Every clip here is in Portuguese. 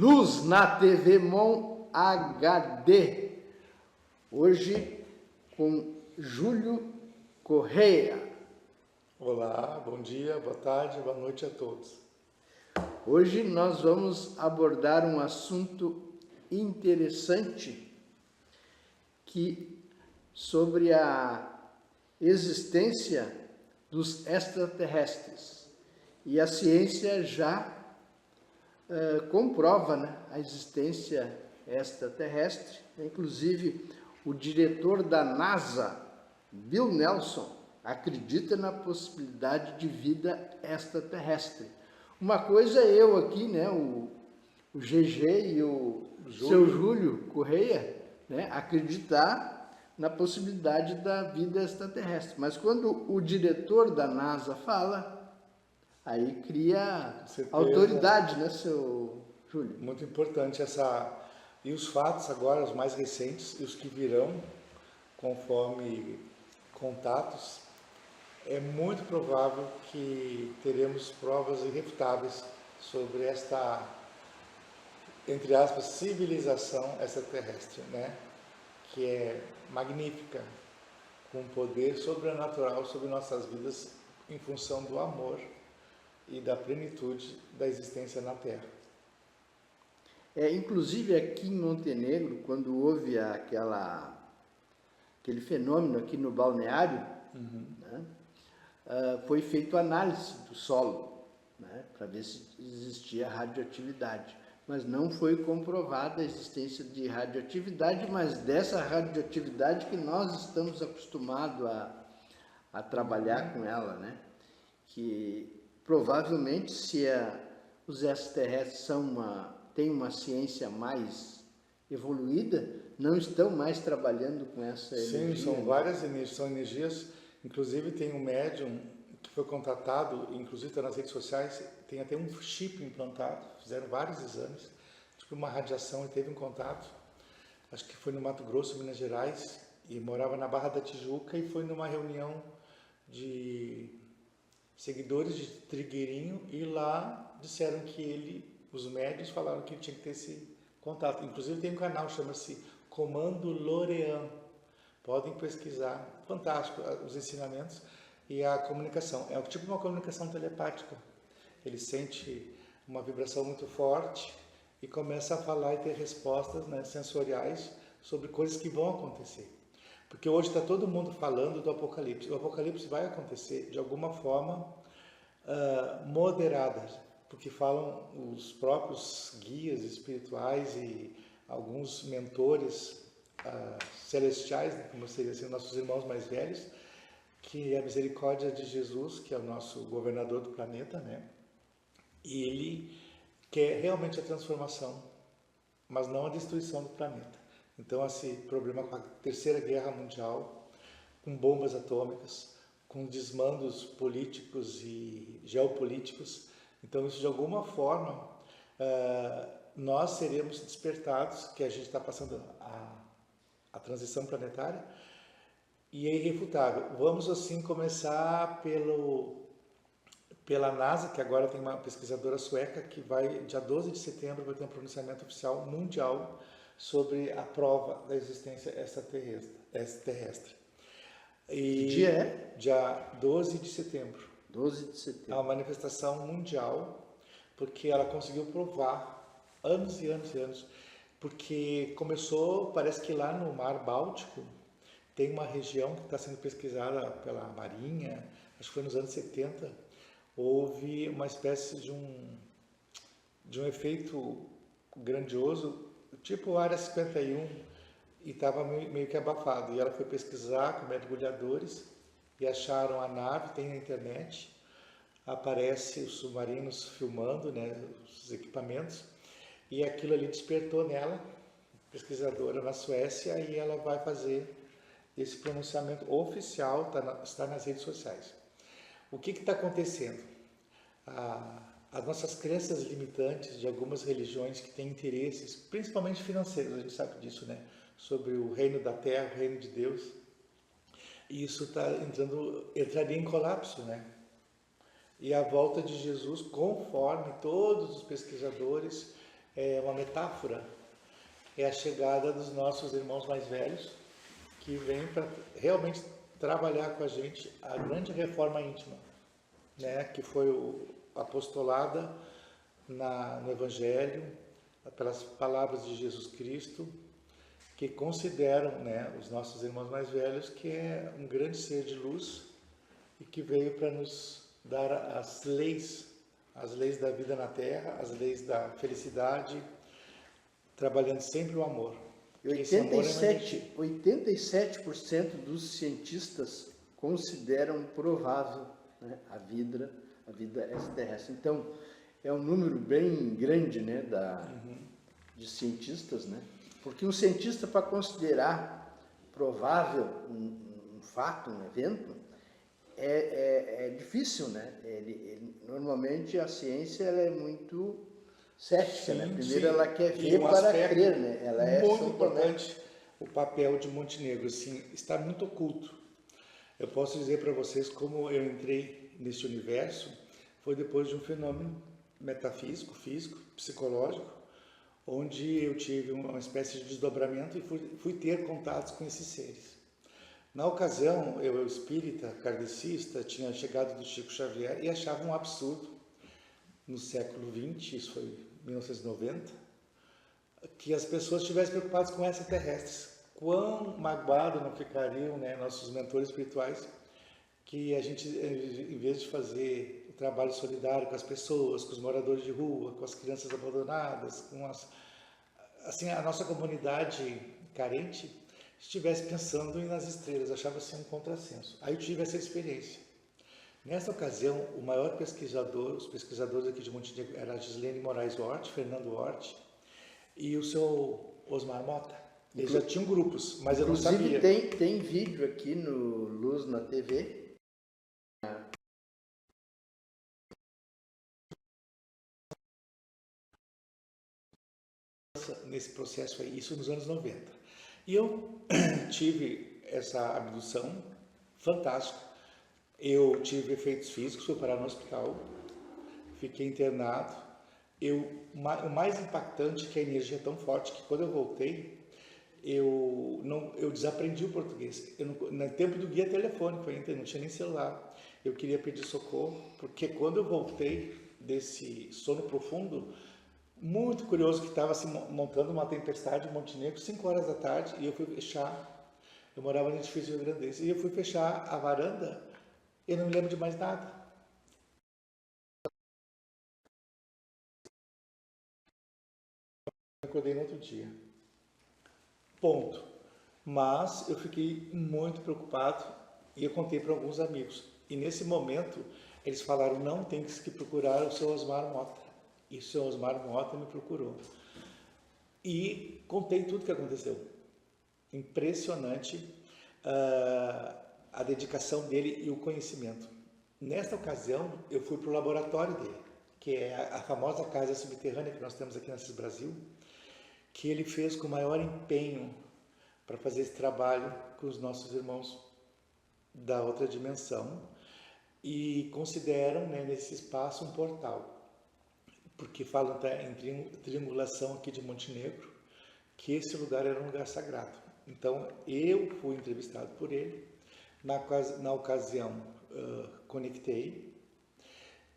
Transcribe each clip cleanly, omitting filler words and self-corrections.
Luz na TV Mon HD. Hoje com Júlio Correia. Olá, bom dia, boa tarde, boa noite a todos. Hoje nós vamos abordar um assunto interessante sobre a existência dos extraterrestres. E a ciência já comprova, né, a existência extraterrestre. Inclusive, o diretor da NASA, Bill Nelson, acredita na possibilidade de vida extraterrestre. Uma coisa é eu aqui, né, o GG e o seu Júlio Correia, né, acreditar na possibilidade da vida extraterrestre. Mas quando o diretor da NASA fala, aí cria autoridade, né, seu Júlio? Muito importante essa... E os fatos agora, os mais recentes e os que virão, conforme contatos, é muito provável que teremos provas irrefutáveis sobre esta, entre aspas, civilização extraterrestre, né? Que é magnífica, com poder sobrenatural sobre nossas vidas em função do amor e da plenitude da existência na Terra. Inclusive aqui em Montenegro, quando houve aquele fenômeno aqui no balneário, né, foi feita análise do solo, né, para ver se existia radioatividade. Mas não foi comprovada a existência de radioatividade, mas dessa radioatividade que nós estamos acostumados a trabalhar com ela, né? Que provavelmente, se os extraterrestres têm uma ciência mais evoluída, não estão mais trabalhando com essa energia. Sim, são várias energias, são energias, inclusive tem um médium que foi contatado, inclusive está nas redes sociais, tem até um chip implantado, fizeram vários exames, tipo uma radiação, e teve um contato, acho que foi no Mato Grosso, Minas Gerais, e morava na Barra da Tijuca, e foi numa reunião de seguidores de Trigueirinho, e lá disseram que os médios falaram que ele tinha que ter esse contato. Inclusive tem um canal, chama-se Comando Lorean, podem pesquisar, fantástico os ensinamentos. E a comunicação, é tipo uma comunicação telepática. Ele sente uma vibração muito forte e começa a falar e ter respostas, né, sensoriais sobre coisas que vão acontecer. Porque hoje está todo mundo falando do Apocalipse. O Apocalipse vai acontecer de alguma forma moderada, porque falam os próprios guias espirituais e alguns mentores celestiais, né, como seriam assim, nossos irmãos mais velhos, que é a misericórdia de Jesus, que é o nosso governador do planeta, né? E ele quer realmente a transformação, mas não a destruição do planeta. Então, esse problema com a Terceira Guerra Mundial, com bombas atômicas, com desmandos políticos e geopolíticos, então isso de alguma forma nós seremos despertados, que a gente está passando a transição planetária, e é irrefutável. Vamos assim começar pela NASA, que agora tem uma pesquisadora sueca que vai, dia 12 de setembro, vai ter um pronunciamento oficial mundial sobre a prova da existência extraterrestre. E que dia é? Dia 12 de setembro. 12 de setembro. É uma manifestação mundial, porque ela conseguiu provar anos e anos e anos, porque começou, parece que lá no Mar Báltico, tem uma região que está sendo pesquisada pela Marinha, acho que foi nos anos 70, houve uma espécie de um efeito grandioso, tipo Área 51, e estava meio que abafado. E ela foi pesquisar com mergulhadores e acharam a nave, tem na internet, aparece os submarinos filmando, né, os equipamentos, e aquilo ali despertou nela, pesquisadora na Suécia, e ela vai fazer esse pronunciamento oficial, está nas redes sociais. O que está acontecendo? As nossas crenças limitantes de algumas religiões que têm interesses, principalmente financeiros, a gente sabe disso, né? Sobre o reino da terra, o reino de Deus. E isso entraria em colapso, né? E a volta de Jesus, conforme todos os pesquisadores é uma metáfora, é a chegada dos nossos irmãos mais velhos, que vêm para realmente trabalhar com a gente a grande reforma íntima, né, que foi apostolada no Evangelho, pelas palavras de Jesus Cristo, que consideram, né, os nossos irmãos mais velhos, que é um grande ser de luz e que veio para nos dar as leis da vida na Terra, as leis da felicidade, trabalhando sempre o amor. E 87% dos cientistas consideram provável, né, a vida extraterrestre. Então, é um número bem grande, né, de cientistas, né? Porque um cientista, para considerar provável um fato, um evento, é difícil, né? Normalmente a ciência ela é muito cética, né? Primeiro ela quer ver para crer, né? Ela é muito importante o papel de Montenegro, assim, está muito oculto. Eu posso dizer para vocês como eu entrei nesse universo, foi depois de um fenômeno metafísico, físico, psicológico, onde eu tive uma espécie de desdobramento e fui ter contatos com esses seres. Na ocasião, eu espírita, kardecista, tinha chegado do Chico Xavier e achava um absurdo, no século XX, isso foi 1990, que as pessoas estivessem preocupadas com extraterrestres. Quão magoado não ficariam, né, nossos mentores espirituais, que a gente, em vez de fazer o trabalho solidário com as pessoas, com os moradores de rua, com as crianças abandonadas, com assim, a nossa comunidade carente, estivesse pensando nas estrelas, achava assim um contrassenso. Aí eu tive essa experiência. Nessa ocasião, o maior pesquisador, os pesquisadores aqui de Montenegro, era a Gislene Moraes Hort, Fernando Hort, e o seu Osmar Mota. Eles já tinham grupos, mas eu não sabia. Inclusive tem vídeo aqui no Luz na TV. Nesse processo aí, isso nos anos 90. E eu tive essa abdução fantástica. Eu tive efeitos físicos, fui parar no hospital, fiquei internado. O mais impactante é que a energia é tão forte que quando eu voltei, eu desaprendi o português. No tempo do guia telefônico ainda, não tinha nem celular. Eu queria pedir socorro, porque quando eu voltei desse sono profundo, muito curioso que estava se montando uma tempestade em Montenegro, 5 horas da tarde, e eu fui fechar, eu morava no edifício Rio Grandense, e eu fui fechar a varanda, e não me lembro de mais nada. Eu acordei no outro dia. Ponto. Mas eu fiquei muito preocupado, e eu contei para alguns amigos. E nesse momento, eles falaram, não tem que procurar o seu Osmar Mota. E o seu Osmar Mota me procurou. E contei tudo o que aconteceu. Impressionante a dedicação dele e o conhecimento. Nesta ocasião, eu fui para o laboratório dele, que é a famosa casa subterrânea que nós temos aqui na CIS Brasil, que ele fez com o maior empenho para fazer esse trabalho com os nossos irmãos da outra dimensão e consideram, né, nesse espaço um portal. Porque falam em triangulação aqui de Montenegro, que esse lugar era um lugar sagrado. Então, eu fui entrevistado por ele, na ocasião conectei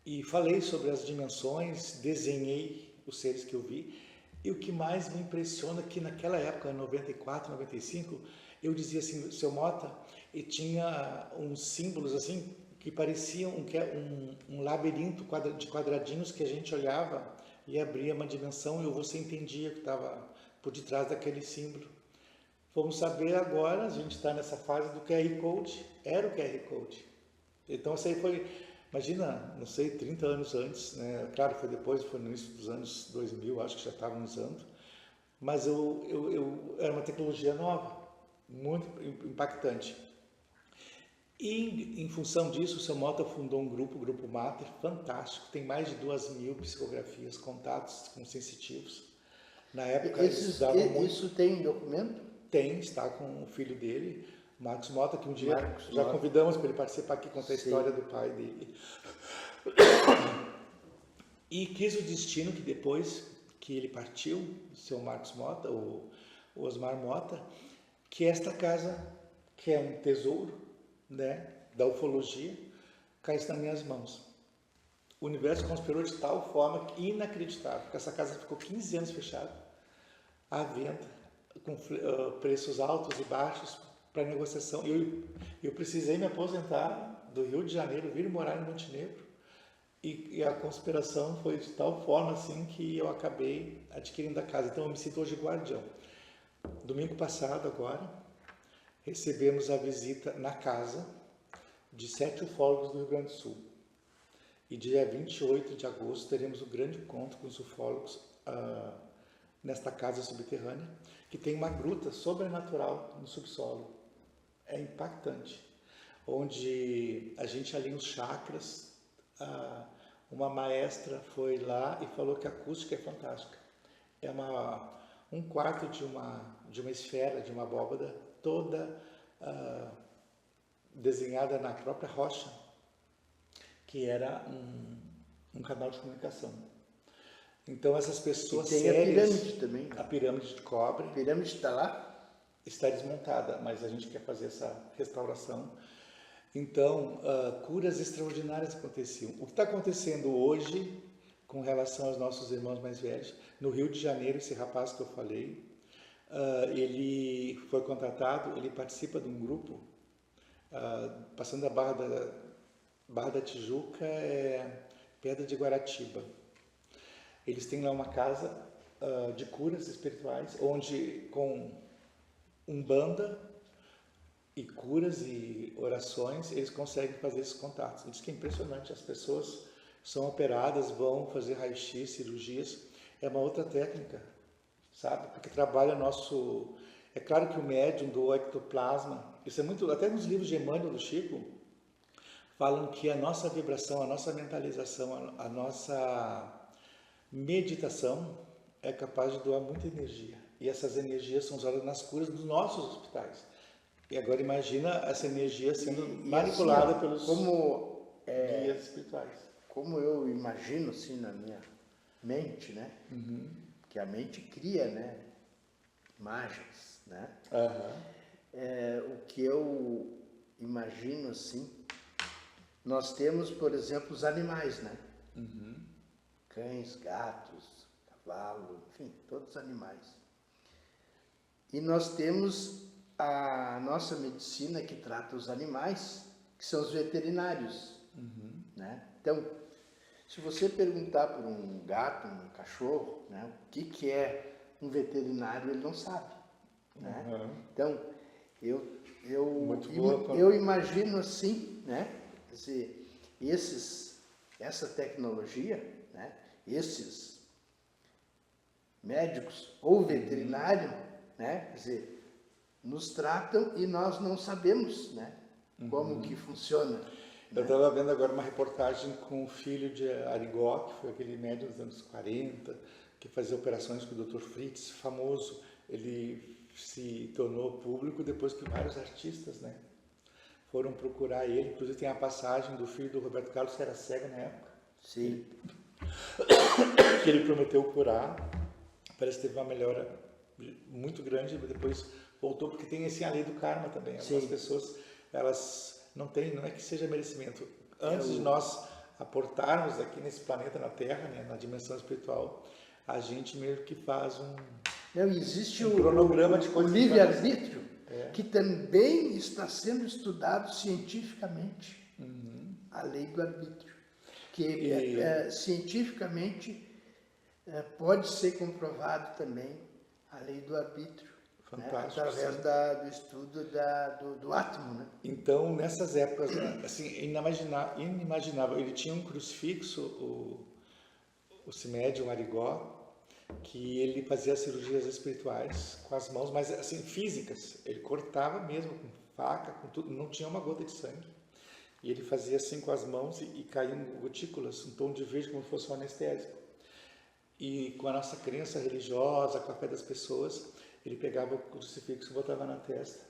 e falei sobre as dimensões, desenhei os seres que eu vi, e o que mais me impressiona é que naquela época, 94, 95, eu dizia assim, seu Mota, e tinha uns símbolos assim, que pareciam um labirinto de quadradinhos que a gente olhava e abria uma dimensão e você entendia que estava por detrás daquele símbolo. Vamos saber agora, a gente está nessa fase do QR Code, era o QR Code. Então isso aí foi, imagina, não sei, 30 anos antes, né? Claro, foi depois, foi no início dos anos 2000, acho que já estavam usando, mas era uma tecnologia nova, muito impactante. E, em função disso, o seu Mota fundou um grupo, o Grupo Mater, fantástico, tem mais de 2.000 psicografias, contatos com sensitivos. Na época, isso tem documento? Tem, está com o filho dele, Marcos Mota, que um dia já convidamos para ele participar aqui, contar a história do pai dele. E quis o destino que depois que ele partiu, o seu Marcos Mota, o Osmar Mota, que esta casa, que é um tesouro, né, da ufologia, cai nas minhas mãos. O universo conspirou de tal forma que inacreditável, que essa casa ficou 15 anos fechada, à venda, com preços altos e baixos para negociação. Eu precisei me aposentar do Rio de Janeiro, vir morar em Montenegro, e a conspiração foi de tal forma assim que eu acabei adquirindo a casa. Então eu me sinto hoje guardião. Domingo passado agora, recebemos a visita na casa de 7 ufólogos do Rio Grande do Sul. E dia 28 de agosto teremos o grande encontro com os ufólogos nesta casa subterrânea, que tem uma gruta sobrenatural no subsolo. É impactante. Onde a gente alinha os chakras. Uma maestra foi lá e falou que a acústica é fantástica. É um quarto de uma esfera, de uma abóbada, toda desenhada na própria rocha, que era um canal de comunicação. Então essas pessoas e tem sérias, a pirâmide também. a pirâmide de cobre. A pirâmide está lá? Está desmontada, mas a gente quer fazer essa restauração. Então, curas extraordinárias aconteciam. O que está acontecendo hoje, com relação aos nossos irmãos mais velhos, no Rio de Janeiro, esse rapaz que eu falei, ele foi contratado, ele participa de um grupo, passando a Barra da Tijuca, Pedra de Guaratiba. Eles têm lá uma casa de curas espirituais, onde com umbanda e curas e orações, eles conseguem fazer esses contatos. Diz que é impressionante, as pessoas são operadas, vão fazer raio-x, cirurgias, é uma outra técnica, sabe? Porque trabalha nosso... É claro que o médium do ectoplasma, isso é muito... Até nos livros de Emmanuel, do Chico, falam que a nossa vibração, a nossa mentalização, a nossa meditação é capaz de doar muita energia. E essas energias são usadas nas curas dos nossos hospitais. E agora imagina essa energia sendo manipulada assim, pelos guias espirituais. Como eu imagino assim na minha mente, né? Uhum. Que a mente cria, né? Imagens, né? Uhum. O que eu imagino assim, nós temos, por exemplo, os animais, né? Uhum. Cães, gatos, cavalo, enfim, todos os animais. E nós temos a nossa medicina que trata os animais, que são os veterinários, né? Então, se você perguntar para um gato, um cachorro, né, o que é um veterinário, ele não sabe, né? Então, eu imagino assim, né? Quer dizer, essa tecnologia, né? Esses médicos ou veterinário, né? Quer dizer, nos tratam e nós não sabemos, né, como que funciona. Eu estava vendo agora uma reportagem com o filho de Arigó, que foi aquele médium dos anos 40, que fazia operações com o Dr. Fritz, famoso. Ele se tornou público depois que vários artistas, né, foram procurar ele. Inclusive tem a passagem do filho do Roberto Carlos, que era cego na época. Sim. Que ele prometeu curar. Parece que teve uma melhora muito grande, depois voltou, porque tem assim a lei do karma também. Algumas pessoas, elas não é que seja merecimento. Antes de nós aportarmos aqui nesse planeta, na Terra, né, na dimensão espiritual, a gente meio que faz existe um cronograma de coisas. O livre-arbítrio, que também está sendo estudado cientificamente. A lei do arbítrio. Que cientificamente pode ser comprovado também a lei do arbítrio. Fantástico, através do estudo do átomo, né? Então, nessas épocas, assim, inimaginável. Ele tinha um crucifixo, o médium Arigó, que ele fazia cirurgias espirituais com as mãos, mas assim, físicas. Ele cortava mesmo com faca, com tudo, não tinha uma gota de sangue. E ele fazia assim com as mãos e caíam gotículas, um tom de verde, como se fosse um anestésico. E com a nossa crença religiosa, com a fé das pessoas, ele pegava o crucifixo e botava na testa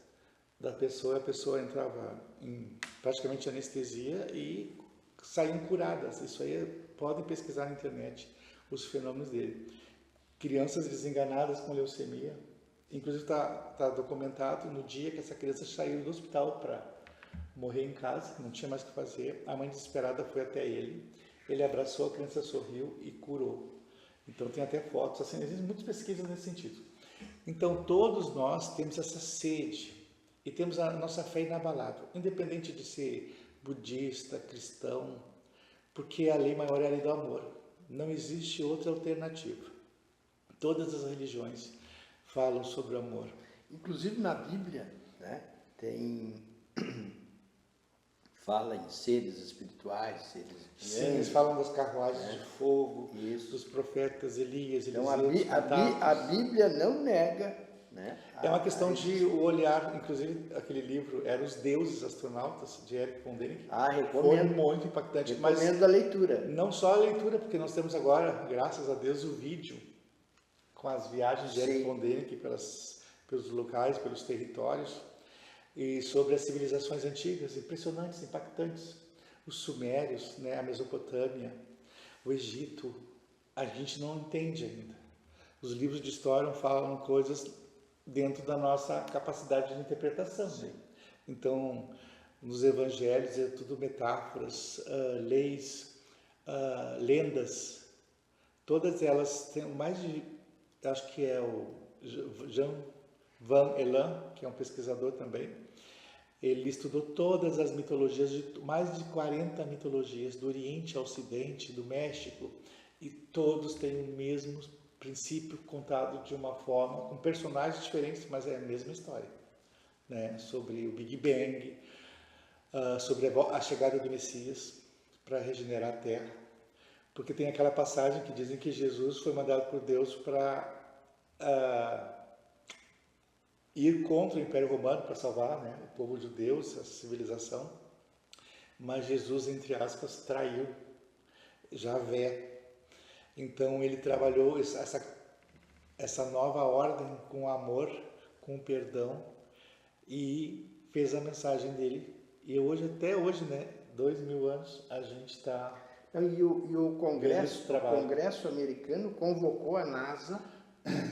da pessoa, e a pessoa entrava em praticamente anestesia e saíam curadas. Isso aí podem pesquisar na internet, os fenômenos dele. crianças desenganadas com leucemia. Inclusive tá documentado no dia que essa criança saiu do hospital para morrer em casa, não tinha mais o que fazer. A mãe desesperada foi até ele, ele abraçou, a criança sorriu e curou. Então tem até fotos, assim, existem muitas pesquisas nesse sentido. Então todos nós temos essa sede e temos a nossa fé inabalável, independente de ser budista, cristão, porque a lei maior é a lei do amor. Não existe outra alternativa. Todas as religiões falam sobre o amor. Inclusive na Bíblia, né, fala em seres espirituais, seres de Sim, eles falam das carruagens de fogo, Isso. dos profetas Elias, Então Eliseu, a Bíblia não nega, né? É uma questão de o olhar, inclusive aquele livro era Os Deuses Astronautas, de Erich von Däniken. Foi Recomendo. muito impactante. Recomendo a leitura. Não só a leitura, porque nós temos agora, graças a Deus, o vídeo com as viagens de Erich von Däniken pelos locais, pelos territórios, e sobre as civilizações antigas, impressionantes, impactantes. Os sumérios, né, a Mesopotâmia, o Egito, a gente não entende ainda. Os livros de história falam coisas dentro da nossa capacidade de interpretação. Né? Então, nos evangelhos é tudo metáforas, leis, lendas. Todas elas têm mais de, acho que é o Jean Van Elan, que é um pesquisador também. Ele estudou todas as mitologias, mais de 40 mitologias, do Oriente ao Ocidente, do México, e todos têm o mesmo princípio contado de uma forma, com personagens diferentes, mas é a mesma história, né? Sobre o Big Bang, sobre a chegada do Messias para regenerar a Terra, porque tem aquela passagem que dizem que Jesus foi mandado por Deus para ir contra o Império Romano para salvar, né, o povo judeu, essa civilização, mas Jesus, entre aspas, traiu Javé. Então ele trabalhou essa nova ordem com amor, com perdão, e fez a mensagem dele. E hoje, até hoje, né, 2000 anos, a gente está... E o Congresso americano convocou a NASA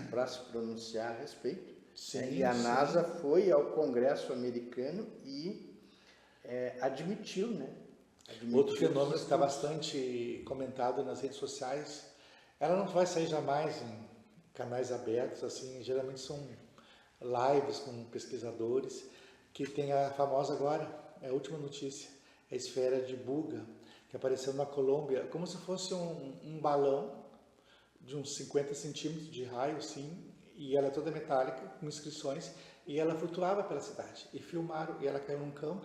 para se pronunciar a respeito. Sim, e a NASA foi ao Congresso americano e admitiu, né? Outro fenômeno que está bastante comentado nas redes sociais, ela não vai sair jamais em canais abertos, assim, geralmente são lives com pesquisadores, que tem a famosa agora, é a última notícia, a esfera de Buga, que apareceu na Colômbia, como se fosse um balão de uns 50 centímetros de raio, assim, e ela é toda metálica, com inscrições, e ela flutuava pela cidade, e filmaram, e ela caiu num campo.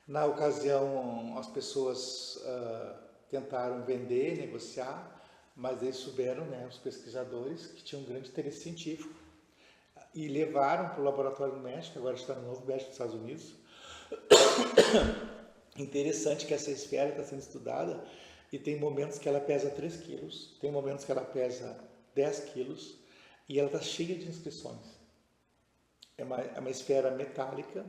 Na ocasião, as pessoas tentaram vender, negociar, mas eles souberam, né, os pesquisadores, que tinham um grande interesse científico, e levaram para o laboratório no México, agora está no Novo México, nos Estados Unidos. Interessante que essa esfera está sendo estudada, e tem momentos que ela pesa 3 quilos, tem momentos que ela pesa 10 quilos, e ela está cheia de inscrições. É uma esfera metálica,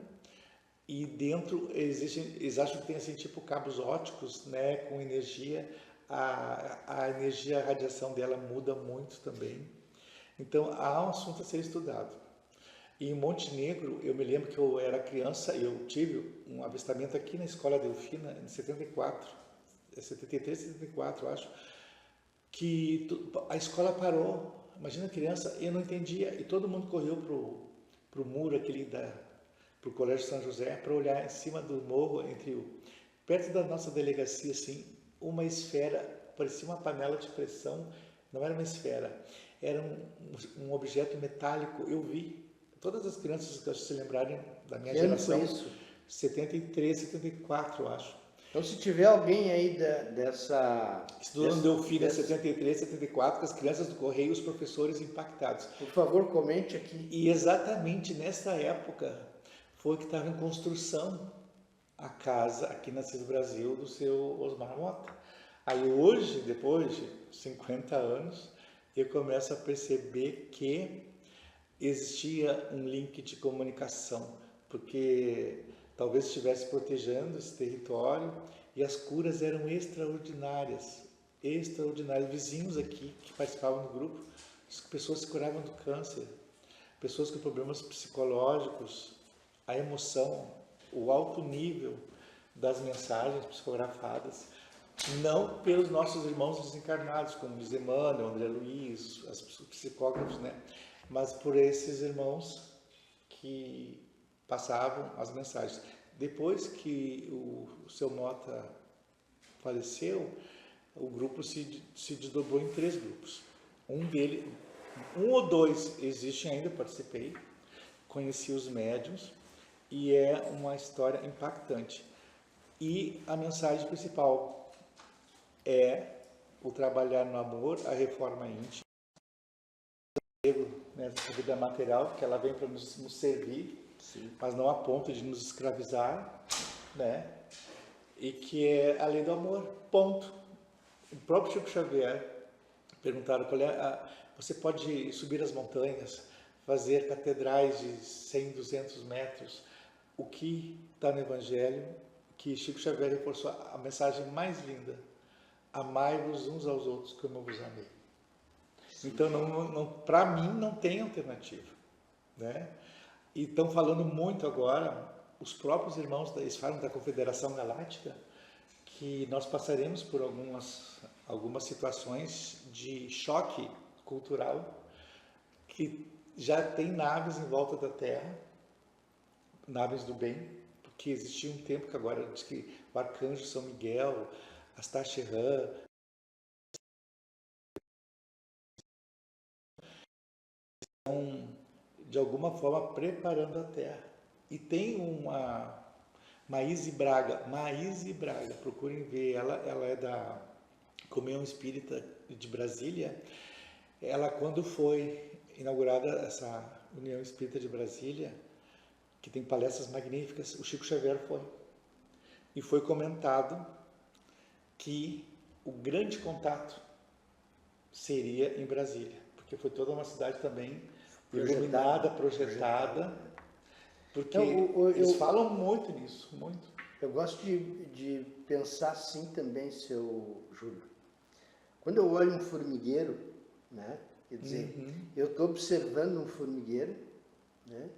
e dentro eles acham que tem assim, tipo cabos óticos, né, com energia. A energia, a radiação dela muda muito também. Então há um assunto a ser estudado. E em Montenegro, eu me lembro que eu era criança, eu tive um avistamento aqui na Escola Delfina em 73, 74, eu acho, que a escola parou. Imagina a criança, eu não entendia, e todo mundo correu para o muro aquele para o Colégio São José, para olhar em cima do morro, perto da nossa delegacia, assim, uma esfera, parecia uma panela de pressão, não era uma esfera, era um objeto metálico. Eu vi, todas as crianças que se lembrarem da minha geração, foi isso? 73, 74, eu acho. Então, se tiver alguém aí dessa... Estudando Delfina 73, 74, com as crianças do Correio, os professores impactados. Por favor, comente aqui. E exatamente nessa época foi que estava em construção a casa aqui na Cis Brasil do seu Osmar Mota. Aí hoje, depois de 50 anos, eu começo a perceber que existia um link de comunicação, porque talvez estivesse protegendo esse território, e as curas eram extraordinárias. extraordinários. Vizinhos aqui que participavam do grupo, pessoas que curavam do câncer, pessoas com problemas psicológicos, a emoção, o alto nível das mensagens psicografadas, não pelos nossos irmãos desencarnados, como Luiz Emmanuel, André Luiz, os psicógrafos, né? Mas por esses irmãos que passavam as mensagens. Depois que o seu Mota faleceu, o grupo se desdobrou em 3 grupos. Um ou dois existem ainda, eu participei, conheci os médiuns, e é uma história impactante. E a mensagem principal é o trabalhar no amor, a reforma íntima, nessa vida material, porque ela vem para nos servir, sim, mas não a ponto de nos escravizar, né? E que é a lei do amor, ponto. O próprio Chico Xavier perguntaram qual é você pode subir as montanhas, fazer catedrais de 100, 200 metros, o que está no Evangelho, que Chico Xavier reforçou a mensagem mais linda: amai-vos uns aos outros como eu vos amei. Sim. Então, para mim, não tem alternativa, né? E estão falando muito agora, os próprios irmãos, eles falam da Confederação Galáctica, que nós passaremos por algumas situações de choque cultural, que já tem naves em volta da Terra, naves do bem, porque existia um tempo que agora diz que o arcanjo São Miguel, Astacheran, estão de alguma forma preparando a Terra. E tem uma Maíse Braga, procurem ver, ela é da Comunhão Espírita de Brasília. Ela, quando foi inaugurada essa União Espírita de Brasília, que tem palestras magníficas, o Chico Xavier foi. E foi comentado que o grande contato seria em Brasília, porque foi toda uma cidade também iluminada, projetada, porque então, eles falam muito nisso, muito. Eu gosto de pensar assim também, seu Júlio. Quando eu olho um formigueiro, né, quer dizer, eu estou observando um formigueiro, né,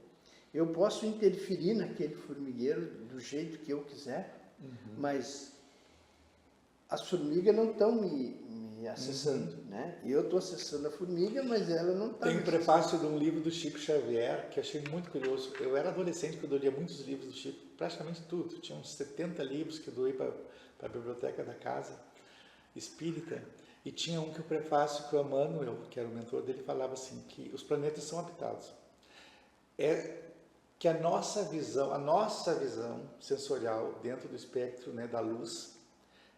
eu posso interferir naquele formigueiro do jeito que eu quiser, mas as formigas não estão me acessando, né? E eu estou acessando a formiga, mas ela não está. Tem um prefácio de um livro do Chico Xavier, que eu achei muito curioso. Eu era adolescente quando eu lia muitos livros do Chico, praticamente tudo. Tinha uns 70 livros que eu doei para a biblioteca da casa espírita. E tinha um que o prefácio que o Emmanuel, que era o mentor dele, falava assim, que os planetas são habitados. É que a nossa visão sensorial dentro do espectro, né, da luz,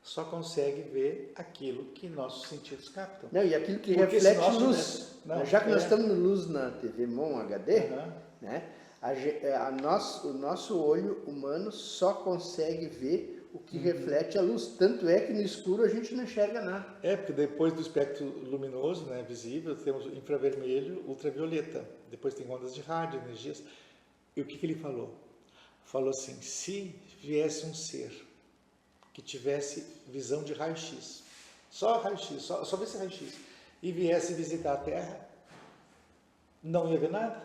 só consegue ver aquilo que nossos sentidos captam. Não, e aquilo que reflete luz. Já que nós estamos no Luz na TV Mon HD, né, o nosso olho humano só consegue ver o que reflete a luz. Tanto é que no escuro a gente não enxerga nada. Porque depois do espectro luminoso, né, visível, temos o infravermelho, ultravioleta. Depois tem ondas de rádio, energias. E o que ele falou? Falou assim, se viesse um ser que tivesse visão de raio-x, só raio-x, só visse raio-x, e viesse visitar a Terra, não ia ver nada,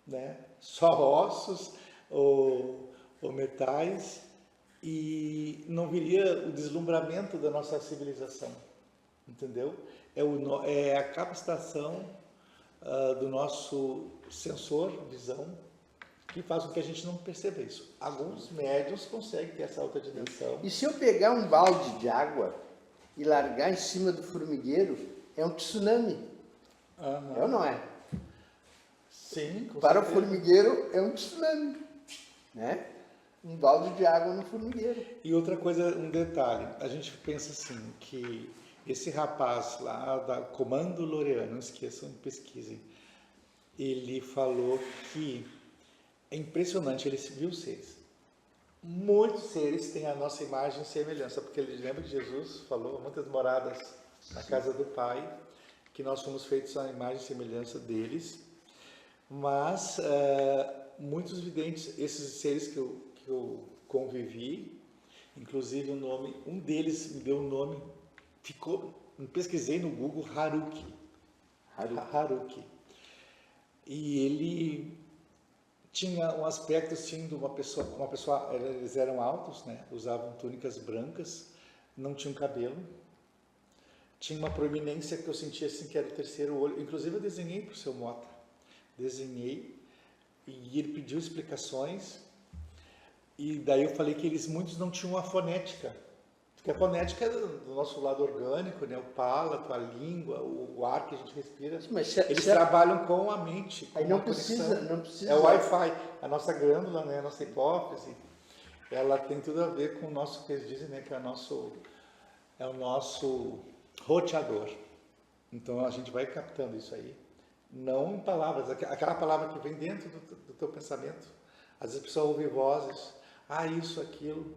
né? Só ossos ou metais, e não viria o deslumbramento da nossa civilização, entendeu? É a capacitação do nosso sensor, visão, que faz com que a gente não perceba isso. Alguns médiuns conseguem ter essa alta dimensão. E se eu pegar um balde de água e largar em cima do formigueiro, é um tsunami. É ou não é? Sim, com Para certeza. o formigueiro é um tsunami, né? Um balde de água no formigueiro. E outra coisa, um detalhe, a gente pensa assim, que esse rapaz lá da Comando Loreano, não esqueçam, pesquisem, ele falou que é impressionante, ele viu seres. Muitos seres têm a nossa imagem e semelhança, porque ele lembra que Jesus falou, muitas moradas na casa do Pai, que nós fomos feitos à imagem e semelhança deles, mas muitos videntes, esses seres que eu convivi, inclusive um deles me deu um nome pesquisei no Google Haruki. Haruki. E ele tinha um aspecto assim de uma pessoa, eles eram altos, né? Usavam túnicas brancas, não tinham cabelo. Tinha uma proeminência que eu sentia assim que era o terceiro olho. Inclusive eu desenhei para o seu Mota. Desenhei e ele pediu explicações. E daí eu falei que muitos não tinham a fonética. Porque a fonética é do nosso lado orgânico, né? O palato, a língua, o ar que a gente respira. Mas eles trabalham com a mente. Com aí não precisa. É o Wi-Fi. A nossa glândula, né? A nossa hipófise, ela tem tudo a ver com o nosso, que eles dizem, né? Que é o nosso roteador. Então a gente vai captando isso aí. Não em palavras, aquela palavra que vem dentro do teu pensamento. Às vezes a pessoa ouve vozes, isso, aquilo,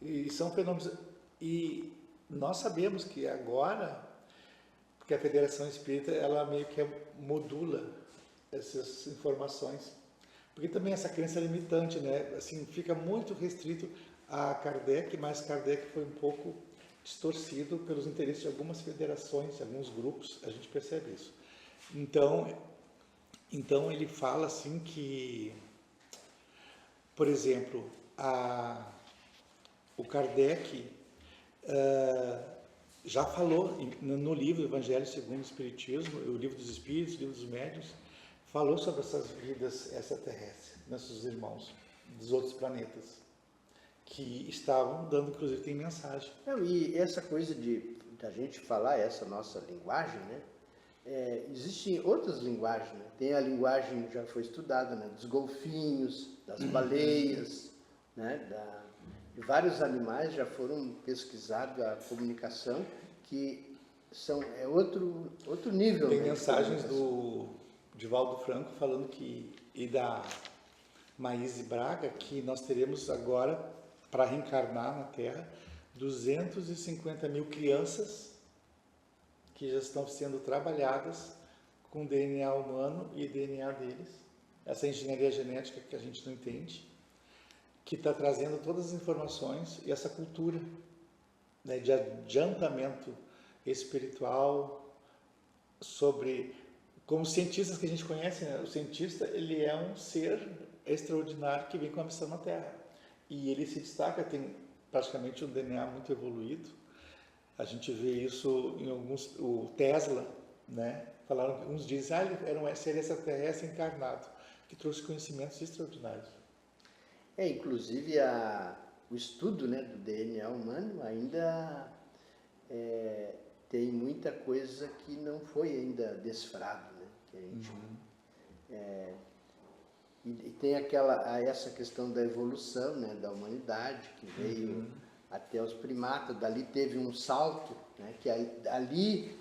e são fenômenos. E nós sabemos que agora, porque a Federação Espírita, ela meio que modula essas informações. Porque também essa crença limitante, né? Assim, fica muito restrito a Kardec, mas Kardec foi um pouco distorcido pelos interesses de algumas federações, alguns grupos, a gente percebe isso. Então ele fala assim que, por exemplo, o Kardec já falou no livro Evangelho segundo o Espiritismo, o livro dos Espíritos, o livro dos Médiuns, falou sobre essas vidas extraterrestres, nossos irmãos dos outros planetas, que estavam dando, inclusive tem mensagem. Não, e essa coisa da gente falar essa nossa linguagem, né? Existem outras linguagens, né? Tem a linguagem, já foi estudada, né? Dos golfinhos, das baleias, né? De vários animais já foram pesquisados a comunicação, que é outro nível. Tem né, mensagens do Divaldo Franco falando e da Maíse Braga, que nós teremos agora, para reencarnar na Terra, 250 mil crianças que já estão sendo trabalhadas com DNA humano e DNA deles. Essa engenharia genética que a gente não entende, que está trazendo todas as informações e essa cultura, né, de adiantamento espiritual sobre, como cientistas que a gente conhece, né, o cientista ele é um ser extraordinário que vem com a missão na Terra e ele se destaca, tem praticamente um DNA muito evoluído. A gente vê isso em o Tesla, né? Falaram, uns dizem, ele era um ser extraterrestre encarnado, que trouxe conhecimentos extraordinários. Inclusive o estudo, né, do DNA humano ainda tem muita coisa que não foi ainda decifrado, né? Que a gente, e tem essa questão da evolução, né, da humanidade, que veio até os primatas, dali teve um salto, né, que ali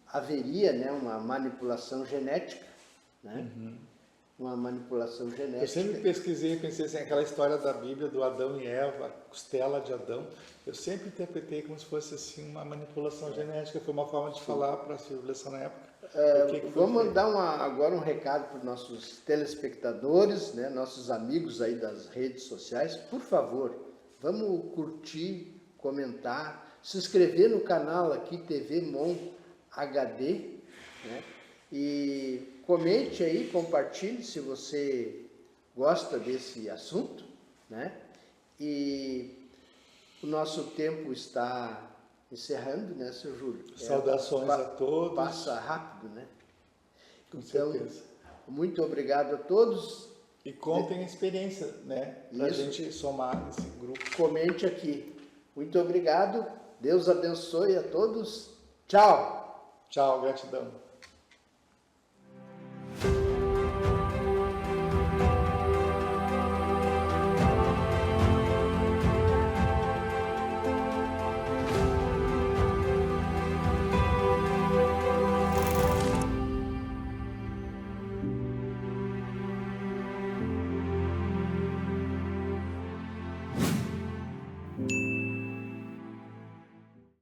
haveria, né, uma manipulação genética, né? Uma manipulação genética. Eu sempre pesquisei, pensei assim, aquela história da Bíblia do Adão e Eva, a costela de Adão, eu sempre interpretei como se fosse assim uma manipulação genética, foi uma forma de falar para a civilização na época. Vamos mandar agora um recado para os nossos telespectadores, né, nossos amigos aí das redes sociais. Por favor, vamos curtir, comentar, se inscrever no canal aqui, TV Mon HD, né, e comente aí, compartilhe se você gosta desse assunto, né? E o nosso tempo está encerrando, né, seu Júlio? Saudações a todos. Passa rápido, né? Com então, certeza. Muito obrigado a todos. E contem a experiência, né? Para a gente somar nesse grupo. Comente aqui. Muito obrigado. Deus abençoe a todos. Tchau. Tchau, gratidão.